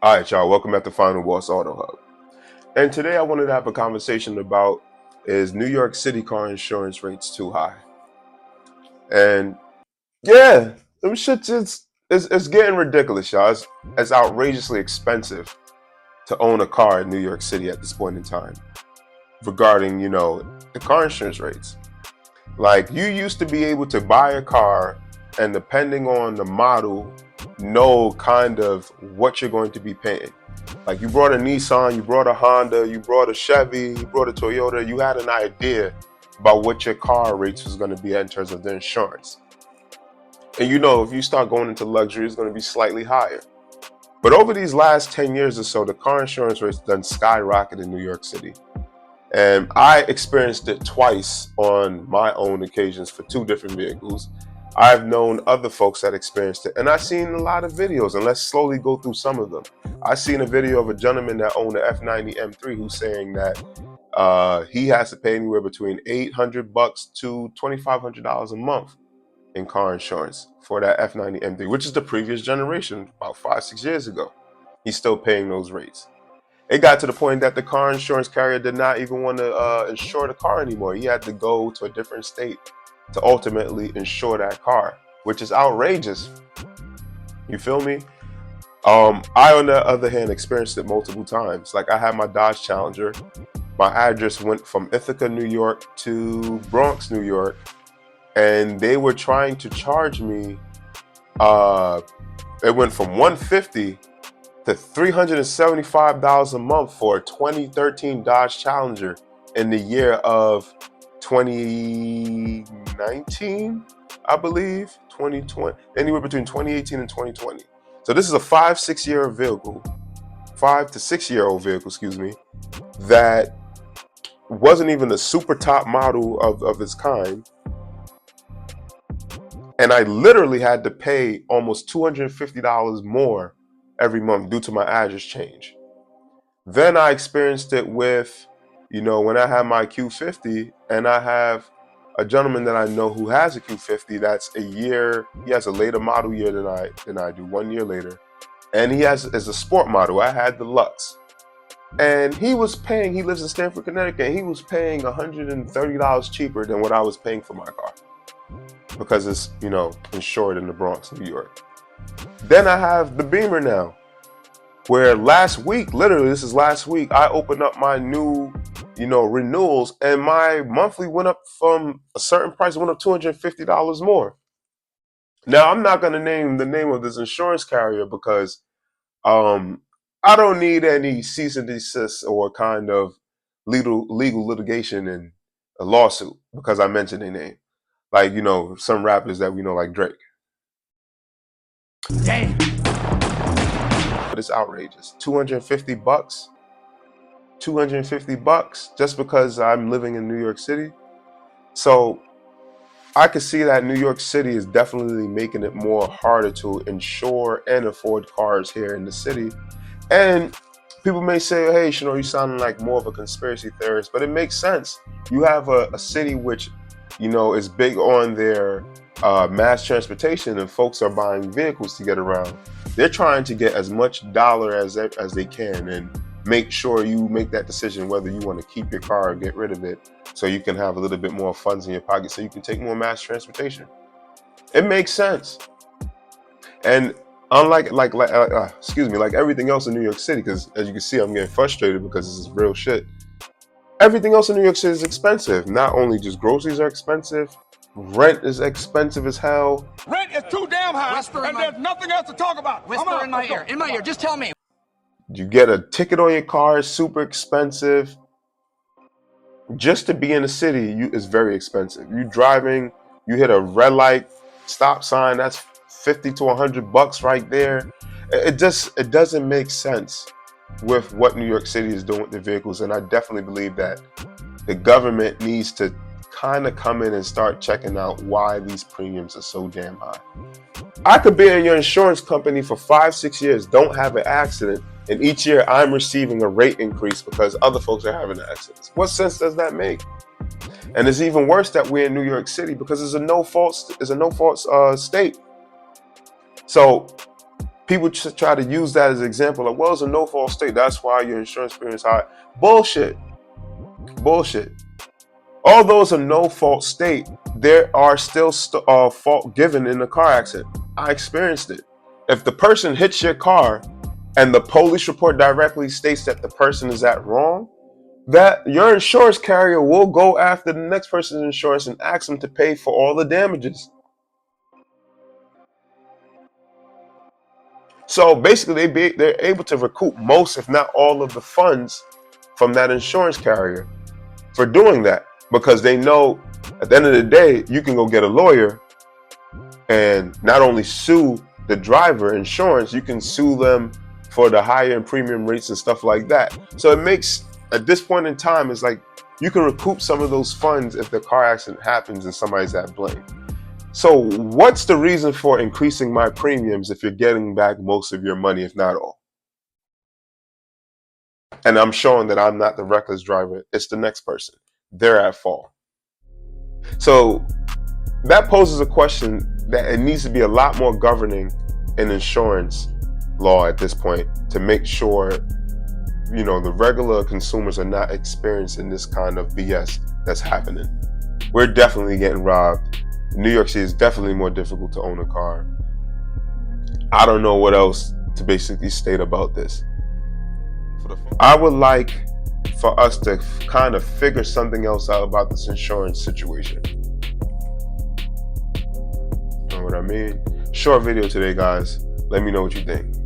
All right, y'all, welcome back to Final Boss Auto Hub. And today I wanted to have a conversation about, is New York City car insurance rates too high? And yeah, them shits it's getting ridiculous, y'all. It's outrageously expensive to own a car in New York City at this point in time regarding, the car insurance rates. Like, you used to be able to buy a car and depending on the model, know kind of what you're going to be paying. Like, you brought a Nissan, you brought a Honda, you brought a Chevy, you brought a Toyota, you had an idea about what your car rates was going to be in terms of the insurance. And if you start going into luxury, it's going to be slightly higher. But over these last 10 years or so, the car insurance rates done skyrocketed in New York City. And I experienced it twice on my own occasions for two different vehicles. I've known other folks that experienced it, and I've seen a lot of videos, and let's slowly go through some of them. I've seen a video of a gentleman that owned an F90 M3 who's saying that he has to pay anywhere between $800 to $2,500 a month in car insurance for that F90 M3, which is the previous generation, about 5-6 years ago. He's still paying those rates. It got to the point that the car insurance carrier did not even want to insure the car anymore. He had to go to a different state to ultimately insure that car, which is outrageous. You feel me? I, on the other hand, experienced it multiple times. Like, I had my Dodge Challenger. My address went from Ithaca, New York to Bronx, New York, and they were trying to charge me. It went from $150 to $375 a month for a 2013 Dodge Challenger in the year of 2019, I believe, 2020, anywhere between 2018 and 2020. So this is a 5-6-year-old vehicle, 5 to 6-year-old vehicle, excuse me, that wasn't even a super top model of its kind. And I literally had to pay almost $250 more every month due to my address change. Then I experienced it with, when I had my Q50, and I have a gentleman that I know who has a Q50 that's he has a later model year than I do, 1 year later. And he is a sport model. I had the Lux. And he lives in Stamford, Connecticut, and he was paying $130 cheaper than what I was paying for my car. Because it's, insured in the Bronx, New York. Then I have the Beamer now, where last week, literally this is last week, I opened up my new, renewals, and my monthly went up from a certain price, it went up $250 more. Now, I'm not going to name the name of this insurance carrier because I don't need any cease and desist or kind of legal litigation and a lawsuit because I mentioned their name. Like, some rappers that we know, like Drake. Damn. But it's outrageous. $250? $250 just because I'm living in New York City? So I could see that New York City is definitely making it more harder to insure and afford cars here in the city. And people may say, hey, you sounding like more of a conspiracy theorist, but it makes sense. You have a city which, is big on their mass transportation, and folks are buying vehicles to get around. They're trying to get as much dollar as they can and make sure you make that decision whether you want to keep your car or get rid of it so you can have a little bit more funds in your pocket so you can take more mass transportation. It makes sense. And unlike like everything else in New York City, because as you can see, I'm getting frustrated because this is real shit. Everything else in New York City is expensive. Not only just groceries are expensive, rent is expensive as hell. Rent is too damn high, and there's nothing else to talk about. Whisper in my ear, just tell me. You get a ticket on your car, is super expensive. Just to be in the city is very expensive. You driving, you hit a red light, stop sign, that's $50 to $100 right there. It doesn't make sense with what New York City is doing with the vehicles, and I definitely believe that the government needs to kind of come in and start checking out why these premiums are so damn high. I could be in your insurance company for 5-6 years, don't have an accident, and each year I'm receiving a rate increase because other folks are having accidents. What sense does that make? And it's even worse that we're in New York City because it's a no fault state. So People try to use that as an example, like, well, it's a no-fault state, that's why your insurance premium is high. Bullshit. Bullshit. Although it's a no-fault state, there are still fault given in a car accident. I experienced it. If the person hits your car and the police report directly states that the person is at wrong, that your insurance carrier will go after the next person's insurance and ask them to pay for all the damages. So basically, they're able to recoup most, if not all, of the funds from that insurance carrier for doing that, because they know at the end of the day, you can go get a lawyer and not only sue the driver insurance, you can sue them for the higher premium rates and stuff like that. So it makes, at this point in time, it's like you can recoup some of those funds if the car accident happens and somebody's at blame. So what's the reason for increasing my premiums if you're getting back most of your money, if not all? And I'm showing that I'm not the reckless driver, it's the next person. They're at fault. So that poses a question that it needs to be a lot more governing in insurance law at this point to make sure, the regular consumers are not experiencing this kind of BS that's happening. We're definitely getting robbed. New York City is definitely more difficult to own a car. I don't know what else to basically state about this. I would like for us to kind of figure something else out about this insurance situation. You know what I mean? Short video today, guys. Let me know what you think.